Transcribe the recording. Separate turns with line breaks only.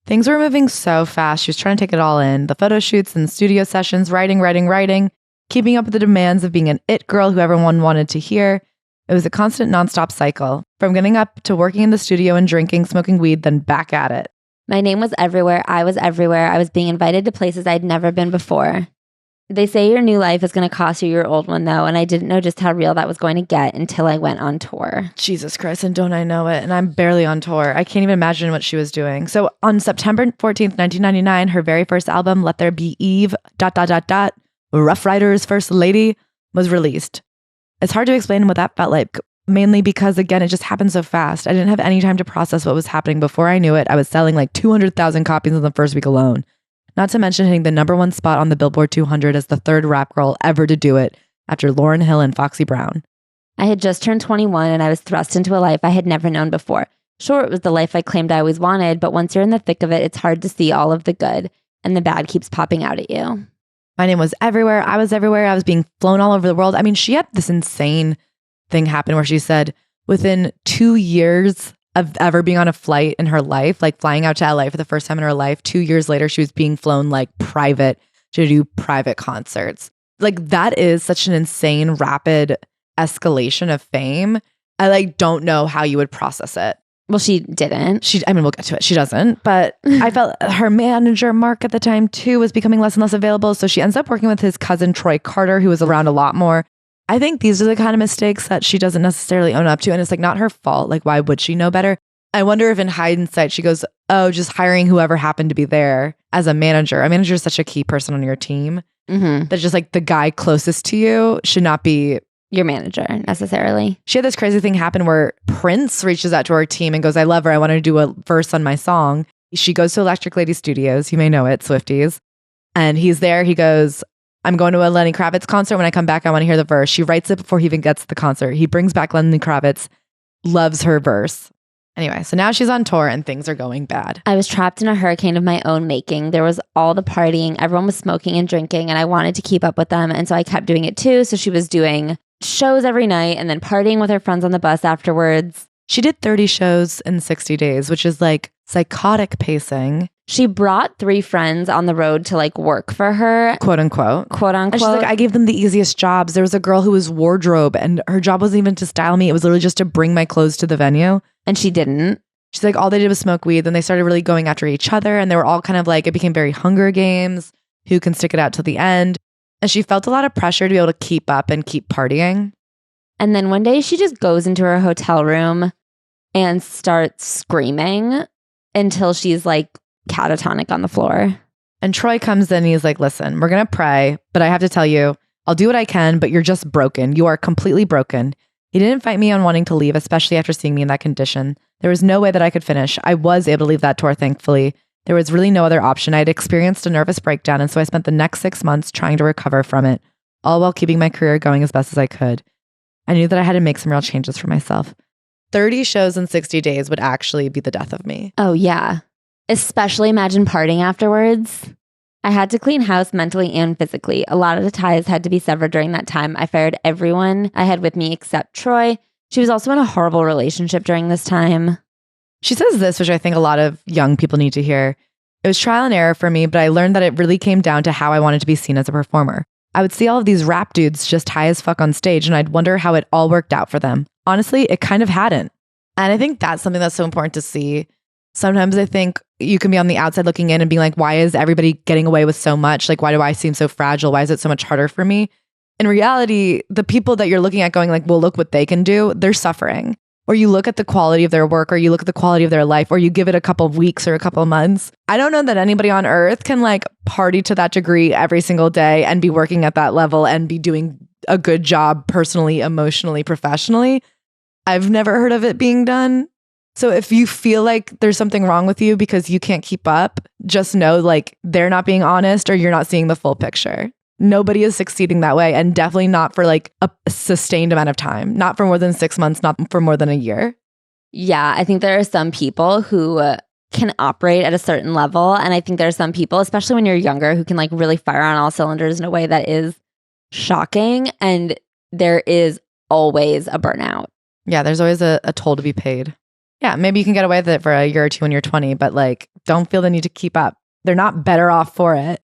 Things were moving so fast. She was trying to take it all in. The photo shoots and studio sessions, writing, keeping up with the demands of being an it girl who everyone wanted to hear. It was a constant nonstop cycle, from getting up to working in the studio and drinking, smoking weed, then back at it.
My name was everywhere. I was everywhere. I was being invited to places I'd never been before. They say your new life is going to cost you your old one, though, and I didn't know just how real that was going to get until I went on tour.
Jesus Christ, and don't I know it? And I'm barely on tour. I can't even imagine what she was doing. So on September 14th, 1999, her very first album, Let There Be Eve, Rough Riders First Lady, was released. It's hard to explain what that felt like, mainly because, again, it just happened so fast. I didn't have any time to process what was happening. Before I knew it, I was selling like 200,000 copies in the first week alone. Not to mention hitting the #1 spot on the Billboard 200 as the third rap girl ever to do it, after Lauryn Hill and Foxy Brown.
I had just turned 21 and I was thrust into a life I had never known before. Sure, it was the life I claimed I always wanted, but once you're in the thick of it, it's hard to see all of the good, and the bad keeps popping out at you.
My name was everywhere. I was everywhere. I was being flown all over the world. I mean, she had this insane thing happen where she said within 2 years of ever being on a flight in her life, like flying out to LA for the first time in her life, 2 years later, she was being flown like private to do private concerts. Like that is such an insane, rapid escalation of fame. I like don't know how you would process it.
Well, she didn't.
We'll get to it. She doesn't. But I felt her manager, Mark, at the time too, was becoming less and less available. So she ends up working with his cousin, Troy Carter, who was around a lot more. I think these are the kind of mistakes that she doesn't necessarily own up to. And it's like not her fault. Like, why would she know better? I wonder if in hindsight, she goes, oh, just hiring whoever happened to be there as a manager. A manager is such a key person on your team. That just like the guy closest to you should not be
your manager necessarily.
She had this crazy thing happen where Prince reaches out to her team and goes, I love her. I want to do a verse on my song. She goes to Electric Lady Studios. You may know it, Swifties. And he's there. He goes, I'm going to a Lenny Kravitz concert. When I come back, I want to hear the verse. She writes it before he even gets to the concert. He brings back Lenny Kravitz, loves her verse. Anyway, so now she's on tour and things are going bad.
I was trapped in a hurricane of my own making. There was all the partying. Everyone was smoking and drinking, and I wanted to keep up with them. And so I kept doing it too. So she was doing shows every night and then partying with her friends on the bus afterwards.
She did 30 shows in 60 days, which is like psychotic pacing.
She brought 3 friends on the road to like work for her.
Quote unquote.
Quote unquote.
And she's like, I gave them the easiest jobs. There was a girl who was wardrobe and her job wasn't even to style me. It was literally just to bring my clothes to the venue.
And she didn't.
She's like, all they did was smoke weed. Then they started really going after each other. And they were all kind of like, it became very Hunger Games. Who can stick it out till the end? And she felt a lot of pressure to be able to keep up and keep partying.
And then one day she just goes into her hotel room and starts screaming until she's like catatonic on the floor.
And Troy comes in and he's like, listen, we're going to pray, but I have to tell you, I'll do what I can, but you're just broken. You are completely broken. He didn't fight me on wanting to leave, especially after seeing me in that condition. There was no way that I could finish. I was able to leave that tour, thankfully. There was really no other option. I had experienced a nervous breakdown, and so I spent the next 6 months trying to recover from it, all while keeping my career going as best as I could. I knew that I had to make some real changes for myself. 30 shows in 60 days would actually be the death of me.
Oh, yeah. Especially imagine partying afterwards. I had to clean house mentally and physically. A lot of the ties had to be severed during that time. I fired everyone I had with me except Troy. She was also in a horrible relationship during this time.
She says this, which I think a lot of young people need to hear. It was trial and error for me, but I learned that it really came down to how I wanted to be seen as a performer. I would see all of these rap dudes just high as fuck on stage, and I'd wonder how it all worked out for them. Honestly, it kind of hadn't. And I think that's something that's so important to see. Sometimes I think you can be on the outside looking in and being like, why is everybody getting away with so much? Like, why do I seem so fragile? Why is it so much harder for me? In reality, the people that you're looking at going like, well, look what they can do, they're suffering. Or you look at the quality of their work, or you look at the quality of their life, or you give it a couple of weeks or a couple of months. I don't know that anybody on earth can like party to that degree every single day and be working at that level and be doing a good job personally, emotionally, professionally. I've never heard of it being done. So if you feel like there's something wrong with you because you can't keep up, just know like they're not being honest or you're not seeing the full picture. Nobody is succeeding that way, and definitely not for like a sustained amount of time, not for more than 6 months, not for more than a year.
Yeah, I think there are some people who can operate at a certain level. And I think there are some people, especially when you're younger, who can like really fire on all cylinders in a way that is shocking. And there is always a burnout.
Yeah, there's always a toll to be paid. Yeah, maybe you can get away with it for a year or two when you're 20, but like, don't feel the need to keep up. They're not better off for it.